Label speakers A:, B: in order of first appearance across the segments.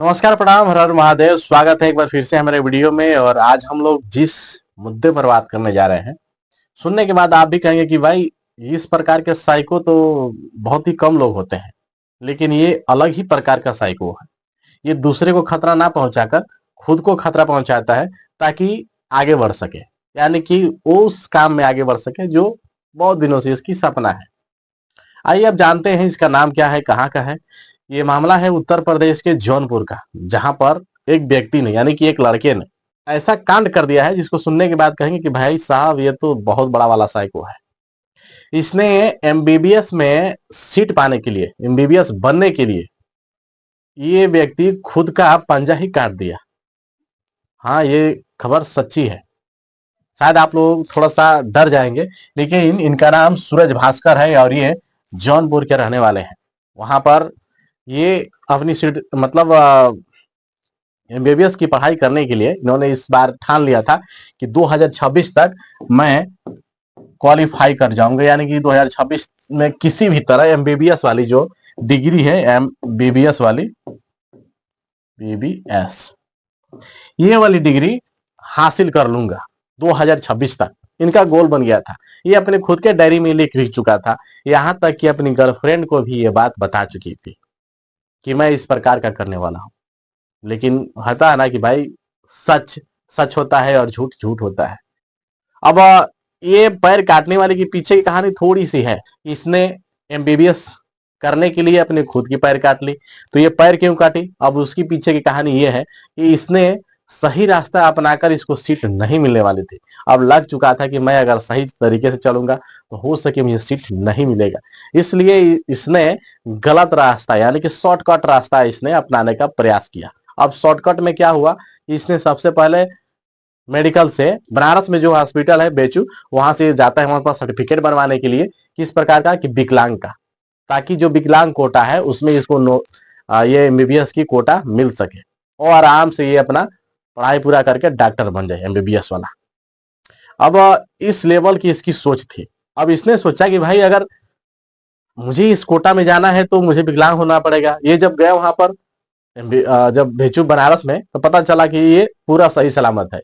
A: नमस्कार, प्रणाम, हर हर महादेव। स्वागत है एक बार फिर से हमारे वीडियो में। और आज हम लोग जिस मुद्दे पर बात करने जा रहे हैं, सुनने के बाद आप भी कहेंगे कि भाई इस प्रकार के साइको तो बहुत ही कम लोग होते हैं, लेकिन ये अलग ही प्रकार का साइको है। ये दूसरे को खतरा ना पहुंचाकर खुद को खतरा पहुंचाता है ताकि आगे बढ़ सके, यानी कि वो उस काम में आगे बढ़ सके जो बहुत दिनों से इसकी सपना है। आइए अब जानते हैं इसका नाम क्या है, कहाँ का है। ये मामला है उत्तर प्रदेश के जौनपुर का, जहां पर एक व्यक्ति ने यानी कि एक लड़के ने ऐसा कांड कर दिया है जिसको सुनने के बाद कहेंगे कि भाई साहब ये तो बहुत बड़ा वाला साइको है। इसने एमबीबीएस में सीट पाने के लिए, एमबीबीएस बनने के लिए, ये व्यक्ति खुद का पंजा ही काट दिया। हाँ, ये खबर सच्ची है। शायद आप लोग थोड़ा सा डर जाएंगे, लेकिन इनका नाम सूरज भास्कर है और ये जौनपुर के रहने वाले हैं। वहां पर ये अपनी सीट मतलब एमबीबीएस की पढ़ाई करने के लिए इन्होंने इस बार ठान लिया था कि 2026 तक मैं क्वालिफाई कर जाऊंगा, यानी कि 2026 में किसी भी तरह एमबीबीएस वाली जो डिग्री है, एमबीबीएस वाली, बीबीएस, ये वाली डिग्री हासिल कर लूंगा 2026 तक। इनका गोल बन गया था। ये अपने खुद के डायरी में लिख चुका था। यहां तक कि अपनी गर्लफ्रेंड को भी ये बात बता चुकी थी कि मैं इस प्रकार का करने वाला हूं। लेकिन होता है ना कि भाई सच सच होता है और झूठ झूठ होता है। अब ये पैर काटने वाले के पीछे की कहानी थोड़ी सी है। इसने एमबीबीएस करने के लिए अपने खुद की पैर काट ली। तो ये पैर क्यों काटी, अब उसकी पीछे की कहानी ये है कि इसने सही रास्ता अपनाकर इसको सीट नहीं मिलने वाली थी। अब लग चुका था कि मैं अगर सही तरीके से चलूंगा तो हो सके मुझे सीट नहीं मिलेगा। इसलिए इसने गलत रास्ता यानी कि शॉर्टकट रास्ता इसने अपनाने का प्रयास किया। अब शॉर्टकट में क्या हुआ, इसने सबसे पहले मेडिकल से, बनारस में जो हॉस्पिटल है बेचू, वहां से जाता है वहां पर सर्टिफिकेट बनवाने के लिए। किस प्रकार का, कि विकलांग का, ताकि जो विकलांग कोटा है उसमें इसको ये एमबीबीएस की कोटा मिल सके और आराम से ये अपना पढ़ाई पूरा करके डॉक्टर बन जाए एमबीबीएस वाला। अब इस लेवल की इसकी सोच थी। अब इसने सोचा कि भाई अगर मुझे इस कोटा में जाना है तो मुझे विकलांग होना पड़ेगा। ये जब गया वहां पर, जब भेजू बनारस में, तो पता चला कि ये पूरा सही सलामत है।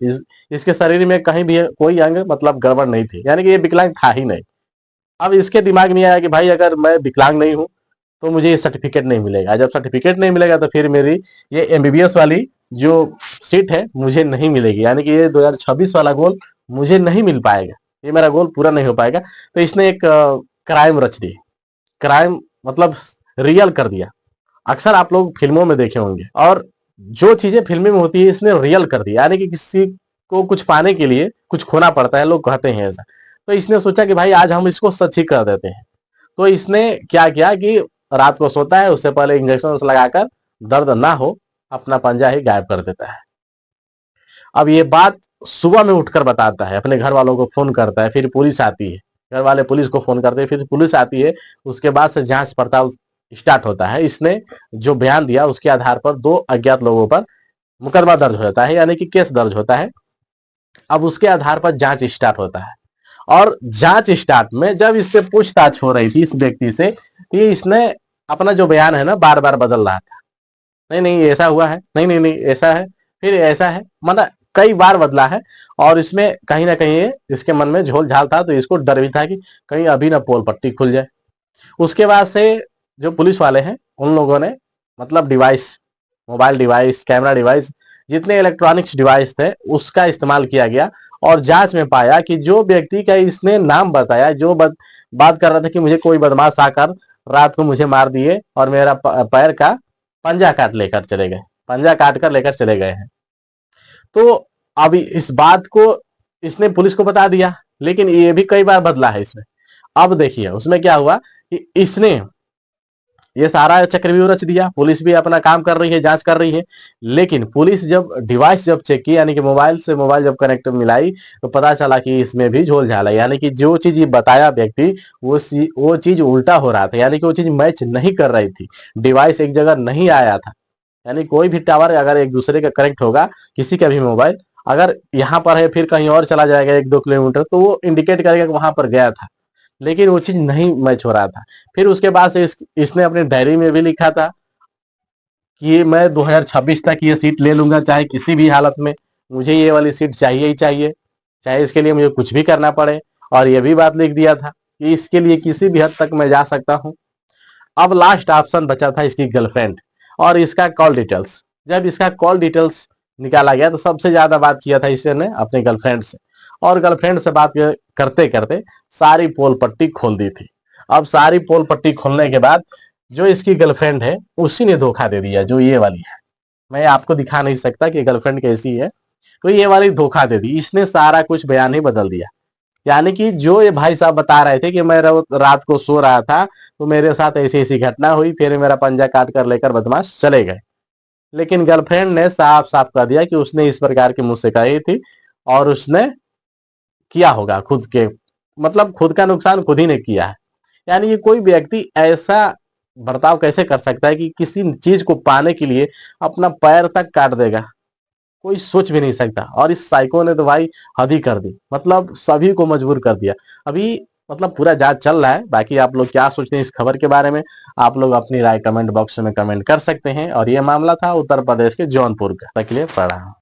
A: इसके शरीर में कहीं भी कोई अंग मतलब गड़बड़ नहीं थी, यानी कि ये विकलांग था ही नहीं। अब इसके दिमाग में आया कि भाई अगर मैं विकलांग नहीं हूं तो मुझे ये सर्टिफिकेट नहीं मिलेगा। जब सर्टिफिकेट नहीं मिलेगा तो फिर मेरी ये एमबीबीएस वाली जो सीट है मुझे नहीं मिलेगी, यानी कि ये 2026 वाला गोल मुझे नहीं मिल पाएगा, ये मेरा गोल पूरा नहीं हो पाएगा। तो इसने एक क्राइम रच दी। क्राइम मतलब रियल कर दिया। अक्सर आप लोग फिल्मों में देखे होंगे, और जो चीजें फिल्में में होती है इसने रियल कर दी, यानी कि किसी को कुछ पाने के लिए कुछ खोना पड़ता है, लोग कहते हैं ऐसा। तो इसने सोचा कि भाई आज हम इसको सच ही कर देते हैं। तो इसने क्या किया कि रात को सोता है, उससे पहले इंजेक्शन लगाकर दर्द ना हो अपना पंजा ही गायब कर देता है। अब ये बात सुबह में उठकर बताता है, अपने घर वालों को फोन करता है, फिर पुलिस आती है, घर वाले पुलिस को फोन करते हैं, फिर पुलिस आती है। उसके बाद से जांच पड़ताल स्टार्ट होता है। इसने जो बयान दिया उसके आधार पर दो अज्ञात लोगों पर मुकदमा दर्ज होता है, यानी कि केस दर्ज होता है। अब उसके आधार पर जांच स्टार्ट होता है। और जांच स्टार्ट में जब इससे पूछताछ हो रही थी इस व्यक्ति से, कि इसने अपना जो बयान है ना बार बार बदल रहा था। नहीं नहीं ऐसा हुआ है, नहीं नहीं नहीं ऐसा है, फिर ऐसा है, मतलब कई बार बदला है। और इसमें कहीं ना कहीं इसके मन में झोल झाल था, तो इसको डर भी था कि कहीं अभी ना पोल पट्टी खुल जाए। उसके बाद से जो पुलिस वाले हैं उन लोगों ने मतलब device, mobile device, camera device, जितने इलेक्ट्रॉनिक्स डिवाइस थे उसका इस्तेमाल किया गया। और जांच में पाया कि जो व्यक्ति का इसने नाम बताया, जो बात कर रहा था कि मुझे कोई बदमाश आकर रात को मुझे मार दिए और मेरा पैर का पंजा काट लेकर चले गए, पंजा काट कर लेकर चले गए हैं। तो अभी इस बात को इसने पुलिस को बता दिया, लेकिन ये भी कई बार बदला है इसमें। अब देखिए उसमें क्या हुआ कि इसने ये सारा चक्रव्यूह रच दिया। पुलिस भी अपना काम कर रही है, जांच कर रही है। लेकिन पुलिस जब डिवाइस जब चेक की, यानी कि मोबाइल से मोबाइल जब कनेक्ट मिलाई, तो पता चला कि इसमें भी झोल झाल है। यानी कि जो चीज ये बताया व्यक्ति, वो चीज उल्टा हो रहा था, यानी कि वो चीज मैच नहीं कर रही थी। डिवाइस एक जगह नहीं आया था। यानी कोई भी टावर अगर एक दूसरे का कनेक्ट होगा, किसी का भी मोबाइल अगर यहाँ पर है फिर कहीं और चला जाएगा 1-2 किलोमीटर, तो वो इंडिकेट करेगा कि वहां पर गया था। लेकिन वो चीज नहीं मैच हो रहा था। फिर उसके बाद से इसने अपने डायरी में भी लिखा था कि मैं 2026 तक ये सीट ले लूंगा, चाहे किसी भी हालत में मुझे ये वाली सीट चाहिए ही चाहिए, चाहे इसके लिए मुझे कुछ भी करना पड़े। और ये भी बात लिख दिया था कि इसके लिए किसी भी हद तक मैं जा सकता हूँ। अब लास्ट ऑप्शन बचा था इसकी गर्लफ्रेंड और इसका कॉल डिटेल्स। जब इसका कॉल डिटेल्स निकाला गया तो सबसे ज्यादा बात किया था इसने अपने गर्लफ्रेंड से, और गर्लफ्रेंड से बात करते करते सारी पोल पट्टी खोल दी थी। अब सारी पोल पट्टी खोलने के बाद जो इसकी गर्लफ्रेंड है उसी ने धोखा दे दिया, जो ये वाली है। मैं आपको दिखा नहीं सकता कि गर्लफ्रेंड कैसी है, तो ये वाली धोखा दे दी, इसने सारा कुछ बयान ही बदल दिया। यानी कि जो ये भाई साहब बता रहे थे कि मैं रात को सो रहा था तो मेरे साथ ऐसी ऐसी घटना हुई, फिर मेरा पंजा काट कर लेकर बदमाश चले गए, लेकिन गर्लफ्रेंड ने साफ साफ कह दिया कि उसने इस प्रकार की मुझसे कही थी और उसने किया होगा खुद के, मतलब खुद का नुकसान खुद ही ने किया है। यानी ये कोई व्यक्ति ऐसा बर्ताव कैसे कर सकता है कि किसी चीज को पाने के लिए अपना पैर तक काट देगा, कोई सोच भी नहीं सकता। और इस साइको ने तो भाई हद ही कर दी, मतलब सभी को मजबूर कर दिया। अभी मतलब पूरा जांच चल रहा है, बाकी आप लोग क्या सोचते हैं इस खबर के बारे में, आप लोग अपनी राय कमेंट बॉक्स में कमेंट कर सकते हैं। और ये मामला था उत्तर प्रदेश के जौनपुर का। तक के लिए पढ़ा।